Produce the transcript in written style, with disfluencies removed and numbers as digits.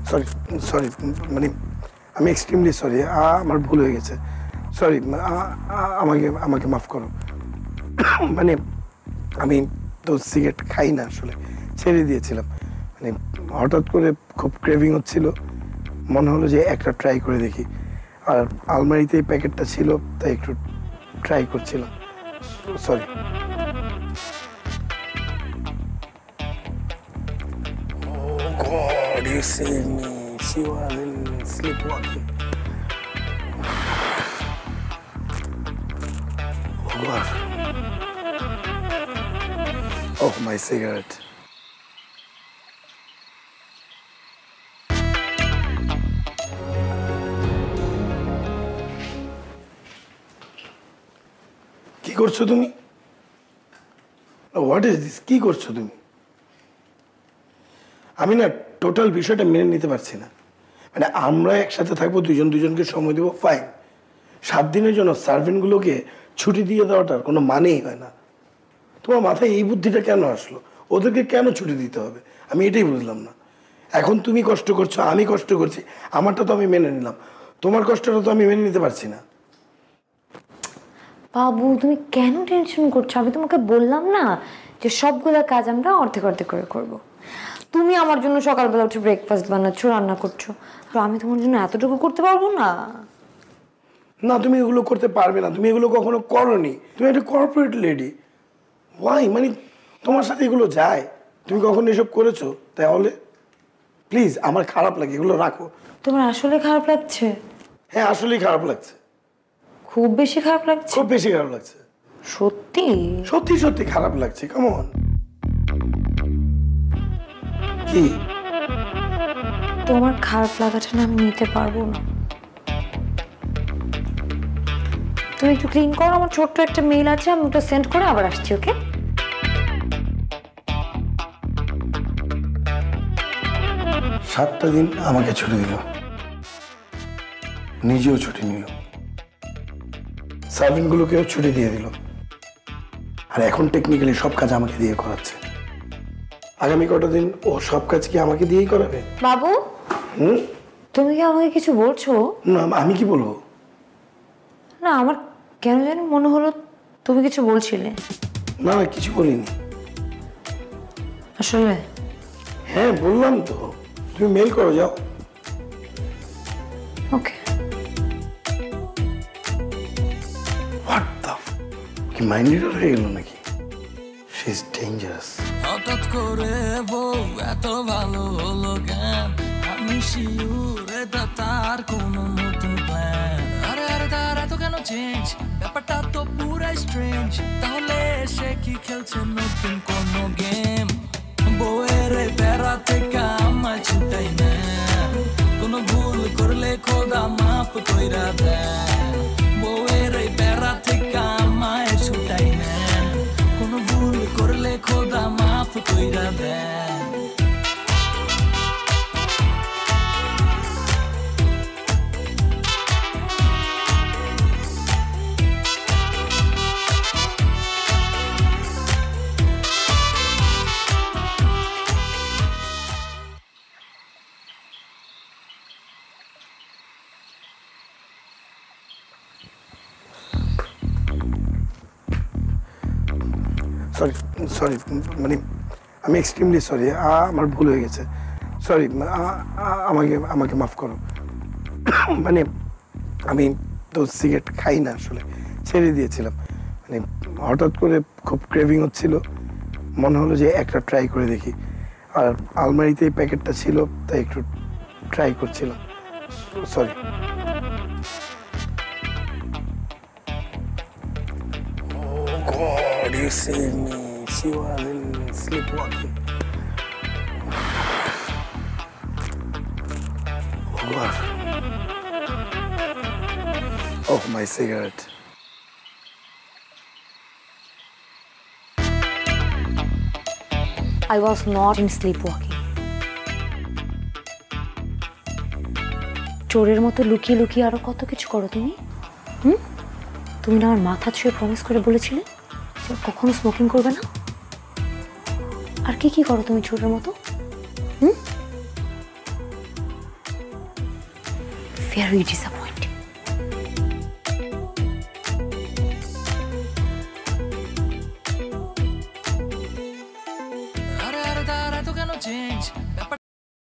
Sorry sorry, মানে আমি extremely sorry, আমার ভুল হয়ে গেছে। সরি, আমাকে আমাকে মাফ করো। মানে আমি তো সিগারেট খাই না, আসলে ছেড়ে দিয়েছিলাম। মানে হঠাৎ করে খুব ক্রেভিং হচ্ছিল, মনে হলো যে একটা ট্রাই করে দেখি। আর আলমারিতে এই প্যাকেটটা ছিল, তাই একটু ট্রাই করছিলাম। Sorry. Oh God, you saved me. She was in sleepwalking. Oh God. Oh, my cigarette. কি করছো তুমি? What is this? কি করছো তুমি? আমি না টোটাল বিষয়টা মেনে নিতে পারছি না। মানে আমরা একসাথে থাকবো, দুজন দুজনকে সময় দেবো, ফাইন। 7 দিনের জন্য সার্ভেন্টগুলোকে ছুটি দিয়ে দেওয়াটার কোনো মানেই হয় না। তোমার মাথায় এই বুদ্ধিটা কেন আসলো? ওদেরকে কেন ছুটি দিতে হবে? আমি এটাই বুঝলাম না। এখন তুমি কষ্ট করছো, আমি কষ্ট করছি, আমারটা তো আমি মেনে নিলাম, তোমার কষ্টটা তো আমি মেনে নিতে পারছি না। বাবু, তুমি কেন টেনশন করছো? আমি তোমাকে বললাম না যে সবগুলো কাজ আমরা অর্ধেক অর্ধেক করে করব। তুমি আমার জন্য সকালবেলা উঠে ব্রেকফাস্ট বানাচ্ছো, রান্না করছো, আর আমি তোমার জন্য এতটুকু করতে পারবো না? না, তুমি এগুলো করতে পারবে না, তুমি এগুলো কখনো করোনি। তুমি একটা কর্পোরেট লেডি। ওয়াই, মানে তোমার সাথে এগুলো যায়? তুমি কখনো এসব করেছো? তাহলে প্লিজ, আমার খারাপ লাগে, এগুলো রাখো। তোমার আসলে খারাপ লাগছে? হ্যাঁ, আসলেই খারাপ লাগছে। খুব বেশি খারাপ লাগছে? খুব বেশি খারাপ লাগছে। সত্যি সত্যি সত্যি খারাপ লাগছে। কেমন? কি? তোমার খারাপ লাগাটা না আমি নিতে পারবো না। তুমি একটু ক্লিন করো, আমার ছোট্ট একটা মেইল আছে, আমি ওটা সেন্ড করে আবার আসছি। ওকে? 7টা দিন আমাকে ছুটি দিল, নিজেও ছুটি নিল, সার্ভেন্টগুলোকেও ছুটি দিয়ে দিল, আর এখন টেকনিক্যালি সব কাজ আমাকে দিয়ে করাচ্ছে। আগামী কটা দিন ও সব কাজ কি আমাকে দিয়েই করাবে? বাবু, তুমি কি আমাকে কিছু বলছো? না, আমি কি বলবো? না, আমার কেন জানি মনে হলো তুমি কিছু বলছিলে। না না, কিছু বলিনি। আসলে হ্যাঁ, বললাম তো। তুমি মেল করো, যাও। ওকে। হোয়াট দ্য কি মাইন্ড রিডার হয়ে গেল নাকি? She is dangerous. হঠাৎ করে বউ এত ভালো হলো কেন? আমি শিওর এটা তার কোনো নতুন প্ল্যান। আরে আরে, তার এত কেন চেঞ্জ? ব্যাপারটা তো পুরাই স্ট্রেঞ্জ। তাহলে সে কি খেলছে নতুন কোনো গেম? বউয়ের বেড়া থেকে আমায় ছুটাই না, কোনো ভুল করলে খোদা মাফ কইরা দেন। বউয়ের বেড়া থেকে আমায় ছুটাই না, কোনো ভুল করলে খোদা মাফ কইরা দেন। সরি সরি, মানে আমি এক্সট্রিমলি সরি, আমার ভুল হয়ে গেছে। সরি, আমাকে আমাকে মাফ করো। মানে আমি তো সিগারেট খাই না, আসলে ছেড়ে দিয়েছিলাম। মানে হঠাৎ করে খুব ক্রেভিং হচ্ছিল, মনে হলো যে একটা ট্রাই করে দেখি। আর আলমারিতে এই প্যাকেটটা ছিল, তাই একটু ট্রাই করছিলাম। Sorry. Oh God, you saved me. She was in sleepwalking. Oh God. Oh, my cigarette. I was not in sleepwalking. চোরের মতো লুকিয়ে লুকিয়ে আরো কত কিছু করো তুমি। তুমি না আমার মাথা ছুঁয়ে প্রমিস করে বলেছিলে যে কখনো স্মোকিং করবে না। আর কি কি করো তুমি চোরের মতো? Very disappointing. আরে আরে তার এত কেন চেঞ্জ? ব্যাপারটা